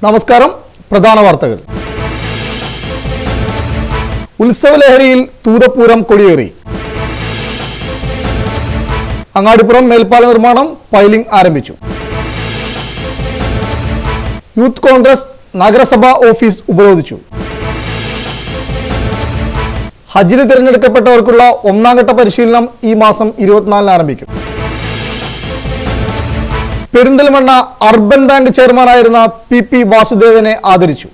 നമസ്കാരം. പ്രധാന വാർത്തകൾ. ഉത്സവലഹരിയിൽ തൂതപ്പൂരം കൊടിയേറി. അങ്ങാടിപ്പുറം മേൽപ്പാല നിർമ്മാണം പൈലിംഗ് ആരംഭിച്ചു. യൂത്ത് കോൺഗ്രസ് നഗരസഭാ ഓഫീസ് ഉപരോധിച്ചു. ഹജ്ജിന് തിരഞ്ഞെടുക്കപ്പെട്ടവർക്കുള്ള ഒന്നാംഘട്ട പരിശീലനം ഈ മാസം 24-ന് ആരംഭിക്കും. പെരിന്തൽമണ്ണ അർബൻ ബാങ്ക് ചെയർമാനായിരുന്ന PP വാസുദേവനെ ആദരിച്ചു.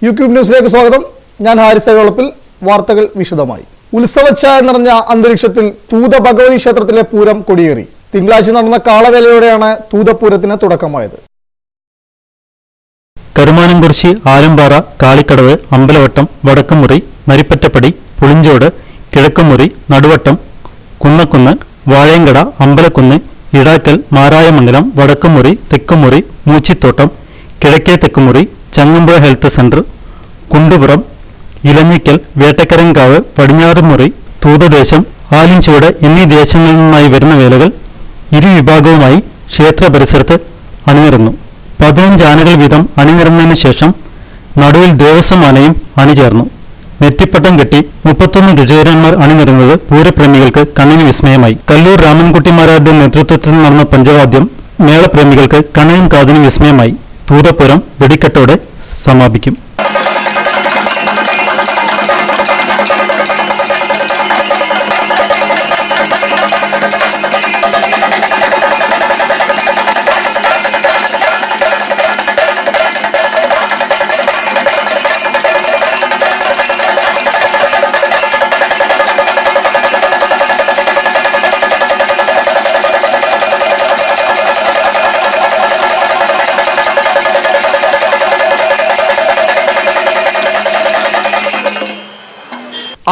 യൂട്യൂബ് ന്യൂസിലേക്ക് സ്വാഗതം. ഞാൻ ഹാരിസ് അയോളപ്പിൽ. വാർത്തകൾ വിശദമായി. ഉത്സവച്ഛായ നിറഞ്ഞ അന്തരീക്ഷത്തിൽ തൂത ഭഗവതി ക്ഷേത്രത്തിലെ പൂരം കൊടിയേറി. തിങ്കളാഴ്ച നടന്ന കാളവേലയോടെയാണ് തൂതപൂരത്തിന് തുടക്കമായത്. കരുമാനംകുറിശി, ആലമ്പാറ, കാളിക്കടവ്, അമ്പലവട്ടം, വടക്കുമുറി, നരിപ്പറ്റപ്പടി, പുളിഞ്ചോട്, കിഴക്കുമുറി, നടുവട്ടം, കുന്നക്കുന്ന്, വാഴയങ്കട, അമ്പലക്കുന്ന്, ഇടാക്കൽ, മാരായമംഗലം, വടക്കുമുറി, തെക്കുമുറി, മൂച്ചിത്തോട്ടം, കിഴക്കേ തെക്കുമുറി, ചങ്ങമ്പുഴ ഹെൽത്ത് സെന്റർ, കുണ്ടുപുറം, ഇലഞ്ഞിക്കൽ, വേട്ടക്കരങ്കാവ്, പടിഞ്ഞാറുമുറി, തൂതദേശം, ആലിൻചുവട് എന്നീ ദേശങ്ങളിൽ നിന്നായി വരുന്ന വേലകൾ ഇരുവിഭാഗവുമായി ക്ഷേത്ര പരിസരത്ത് അണിനിരന്നു. 15 ആനകൾ വീതം അണിനിരന്നതിന് ശേഷം നടുവിൽ ദേവസ്വം ആനയും അണിചേർന്നു. നെറ്റിപ്പട്ടം കെട്ടി 31 ഗജവീരന്മാർ അണിനിരുന്നത് പൂരപ്രേമികൾക്ക് കണ്ണിന് വിസ്മയമായി. കല്ലൂർ രാമൻകുട്ടിമാരാരുടെ നേതൃത്വത്തിൽ നടന്ന പഞ്ചവാദ്യം മേളപ്രേമികൾക്ക് കണ്ണിനും കാതിനും വിസ്മയമായി. തൂതപ്പൂരം വെടിക്കെട്ടോടെ സമാപിക്കും.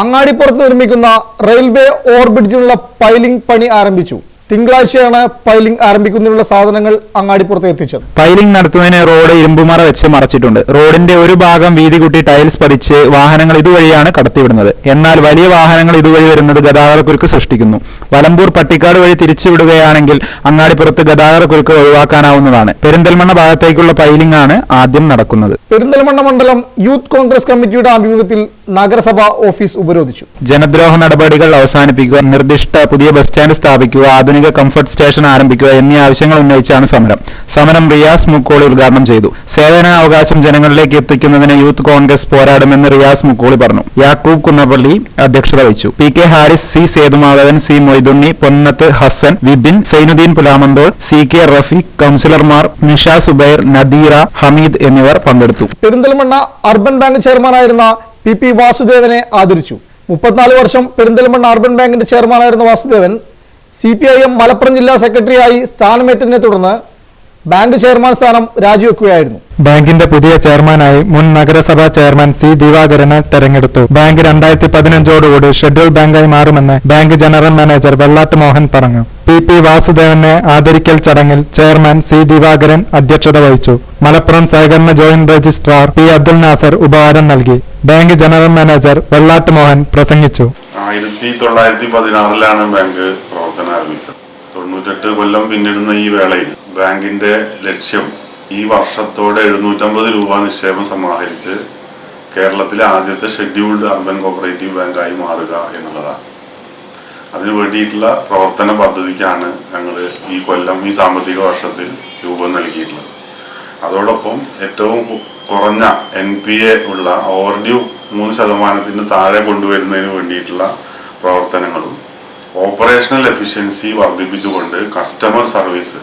അങ്ങാടിപ്പുറത്ത് നിർമ്മിക്കുന്ന റെയിൽവേ ഓവർബ്രിഡ്ജിനുള്ള പൈലിംഗ് പണി ആരംഭിച്ചു. തിങ്കളാഴ്ചയാണ് പൈലിംഗ് ആരംഭിക്കുന്നതിനുള്ള സാധനങ്ങൾ അങ്ങാടിപ്പുറത്ത് എത്തിച്ചത്. പൈലിംഗ് നടത്തുന്നതിന് റോഡ് ഇരുമ്പുമറ വെച്ച് മറച്ചിട്ടുണ്ട്. റോഡിന്റെ ഒരു ഭാഗം വീതി കൂട്ടി ടൈൽസ് പതിച്ച് വാഹനങ്ങൾ ഇതുവഴിയാണ് കടത്തിവിടുന്നത്. എന്നാൽ വലിയ വാഹനങ്ങൾ ഇതുവഴി വരുന്നത് ഗതാഗതക്കുരുക്ക് സൃഷ്ടിക്കുന്നു. വലമ്പൂർ പട്ടിക്കാട് വഴി തിരിച്ചുവിടുകയാണെങ്കിൽ അങ്ങാടിപ്പുറത്ത് ഗതാഗതക്കുരുക്ക് ഒഴിവാക്കാനാവുന്നതാണ്. പെരിന്തൽമണ്ണ ഭാഗത്തേക്കുള്ള പൈലിംഗ് ആണ് ആദ്യം നടക്കുന്നത്. പെരിന്തൽമണ്ണ മണ്ഡലം യൂത്ത് കോൺഗ്രസ് കമ്മിറ്റിയുടെ ആഭിമുഖ്യത്തിൽ നഗരസഭാ ഓഫീസ് ഉപരോധിച്ചു. ജനദ്രോഹ നടപടികൾ അവസാനിപ്പിക്കുക, നിർദ്ദിഷ്ട പുതിയ ബസ് സ്റ്റാൻഡ് സ്ഥാപിക്കുക, ആധുനിക കംഫർട്ട് സ്റ്റേഷൻ ആരംഭിക്കുക എന്നീ ആവശ്യങ്ങൾ ഉന്നയിച്ചാണ് സമരം റിയാസ് മുക്കോളി ഉദ്ഘാടനം ചെയ്തു. സേവനാവകാശം ജനങ്ങളിലേക്ക് എത്തിക്കുന്നതിന് യൂത്ത് കോൺഗ്രസ് പോരാടുമെന്ന് റിയാസ് മുക്കോളി പറഞ്ഞു. യാക്കൂബ് കുന്നപ്പള്ളി അധ്യക്ഷത വഹിച്ചു. PK Haris, C Sethumadhavan, C Moythunni, Ponnath Hasan, Vipin, Zainuddin Pulamanthole, CK Rafeeq, കൌൺസിലർമാർ Nisha Zubair, Nadeera, Hameed എന്നിവർ പങ്കെടുത്തു. പെരിന്തൽമണ്ണ അർബൻ ബാങ്ക് ചെയർമാനായിരുന്ന PP വാസുദേവനെ ആദരിച്ചു. 34 വർഷം പെരിന്തൽമണ്ണ അർബൻ ബാങ്കിന്റെ ചെയർമാനായിരുന്ന വാസുദേവൻ CPIM മലപ്പുറം ജില്ലാ സെക്രട്ടറിയായി സ്ഥാനമേറ്റതിനെ തുടർന്ന് ബാങ്ക് ചെയർമാൻ സ്ഥാനം രാജിവെക്കുകയായിരുന്നു. ബാങ്കിന്റെ പുതിയ ചെയർമാനായി മുൻ നഗരസഭാ ചെയർമാൻ C ദിവാകരനെ തെരഞ്ഞെടുത്തു. ബാങ്ക് 2015ഓടുകൂടി ഷെഡ്യൂൾ ബാങ്കായി മാറുമെന്ന് bank general manager Vellat Mohan പറഞ്ഞു. PP വാസുദേവനെ ആദരിക്കൽ ചടങ്ങിൽ ചെയർമാൻ C ദിവാകരൻ അധ്യക്ഷത വഹിച്ചു. മലപ്പുറം സഹകരണ joint registrar P Abdul Nasar ഉപഹാരം നൽകി. Bank general manager Vellat Mohan പ്രസംഗിച്ചു. 1916 ബാങ്ക് പ്രവർത്തനം ആരംഭിച്ചത്. 98 കൊല്ലം പിന്നിടുന്ന ഈ വേളയിൽ ബാങ്കിന്റെ ലക്ഷ്യം ഈ വർഷത്തോടെ 750 രൂപ നിക്ഷേപം സമാഹരിച്ച് കേരളത്തിലെ ആദ്യത്തെ ഷെഡ്യൂൾഡ് അർബൻ കോപ്പറേറ്റീവ് ബാങ്കായി മാറുക എന്നുള്ളതാണ്. അതിനു വേണ്ടിയിട്ടുള്ള പ്രവർത്തന പദ്ധതിക്കാണ് ഞങ്ങൾ ഈ കൊല്ലം ഈ സാമ്പത്തിക വർഷത്തിൽ രൂപം നൽകിയിട്ടുള്ളത്. അതോടൊപ്പം ഏറ്റവും കുറഞ്ഞ NPA ഉള്ള ഓവർഡ്യൂ 3% താഴെ കൊണ്ടുവരുന്നതിന് വേണ്ടിയിട്ടുള്ള പ്രവർത്തനങ്ങളും ഓപ്പറേഷണൽ എഫിഷ്യൻസി വർദ്ധിപ്പിച്ചുകൊണ്ട് കസ്റ്റമർ സർവീസ്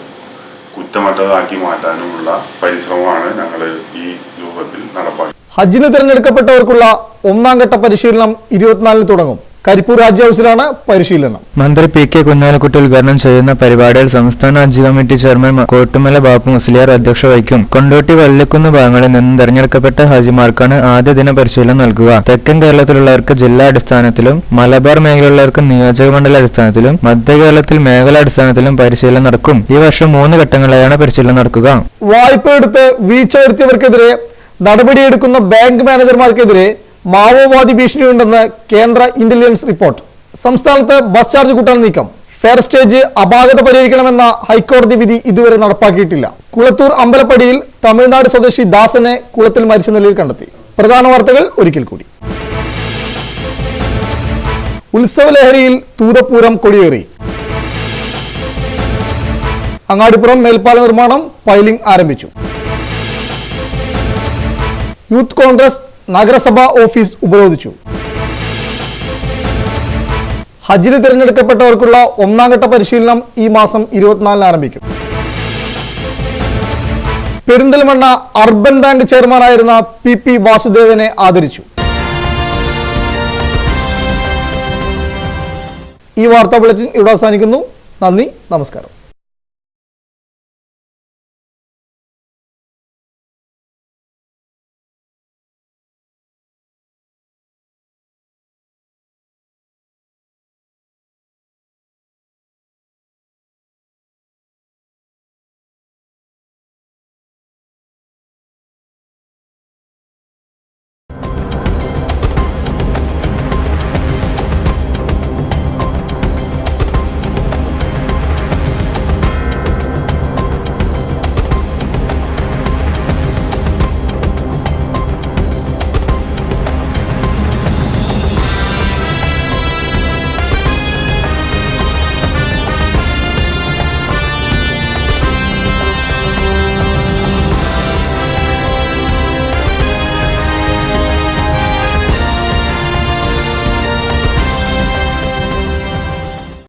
കുറ്റമറ്റതാക്കി മാറ്റാനുമുള്ള പരിശ്രമമാണ് ഞങ്ങൾ ഈ രൂപത്തിൽ നടപ്പാക്കി. ഹജ്ജിന് തിരഞ്ഞെടുക്കപ്പെട്ടവർക്കുള്ള ഒന്നാംഘട്ട പരിശീലനം 24-ന് തുടങ്ങും. കരിപ്പൂർ ഹജ്ജ് ഹൗസിലാണ് പരിശീലനം. മന്ത്രി PK കുഞ്ഞാലിക്കുട്ടി ഉദ്ഘാടനം ചെയ്യുന്ന പരിപാടിയിൽ സംസ്ഥാന ഹജ്ജ് കമ്മിറ്റി ചെയർമാൻ കോട്ടുമല ബാപ്പു മുസ്ലിയാർ അധ്യക്ഷത വഹിക്കും. കൊണ്ടോട്ടി വള്ളിക്കുന്ന് ഭാഗങ്ങളിൽ നിന്ന് തെരഞ്ഞെടുക്കപ്പെട്ട ഹാജിമാർക്കാണ് ആദ്യ ദിന പരിശീലനം നൽകുക. തെക്കൻ കേരളത്തിലുള്ളവർക്ക് ജില്ലാ അടിസ്ഥാനത്തിലും മലബാർ മേഖലയിലുള്ളവർക്ക് നിയോജകമണ്ഡല അടിസ്ഥാനത്തിലും മധ്യ കേരളത്തിൽ മേഖലാടിസ്ഥാനത്തിലും പരിശീലനം നടക്കും. ഈ വർഷം 3 ഘട്ടങ്ങളായാണ് പരിശീലനം നടക്കുക. വായ്പ എടുത്ത് വീഴ്ച വരുത്തിയവർക്കെതിരെ നടപടിയെടുക്കുന്ന ബാങ്ക് മാനേജർമാർക്കെതിരെ മാവോവാദി ഭീഷണിയുണ്ടെന്ന് കേന്ദ്ര ഇന്റലിജൻസ് റിപ്പോർട്ട്. സംസ്ഥാനത്ത് ബസ് ചാർജ് കൂട്ടാൻ നീക്കം. ഫെയർ സ്റ്റേജ് അപാകത പരിഹരിക്കണമെന്ന ഹൈക്കോടതി വിധി ഇതുവരെ നടപ്പാക്കിയിട്ടില്ല. കുളത്തൂർ അമ്പലപ്പടിയിൽ തമിഴ്നാട് സ്വദേശി ദാസനെ കുളത്തിൽ മരിച്ച നിലയിൽ കണ്ടെത്തി. പ്രധാന വാർത്തകൾ ഒരിക്കൽ കൂടി. ഉത്സവലഹരിയിൽ തൂതപ്പൂരം കൊടിയേറി. അങ്ങാടിപ്പുറം മേൽപ്പാല നിർമ്മാണം പൈലിംഗ് ആരംഭിച്ചു. യൂത്ത് കോൺഗ്രസ് നഗരസഭാ ഓഫീസ് ഉപരോധിച്ചു. ഹജ്ജിന് തിരഞ്ഞെടുക്കപ്പെട്ടവർക്കുള്ള ഒന്നാംഘട്ട പരിശീലനം ഈ മാസം 24 ആരംഭിക്കും. പെരിന്തൽമണ്ണ അർബൻ ബാങ്ക് ചെയർമാനായിരുന്ന PP വാസുദേവനെ ആദരിച്ചു. ഈ വാർത്താ ബുള്ളറ്റിൻ ഇവിടെ അവസാനിക്കുന്നു. നന്ദി, നമസ്കാരം.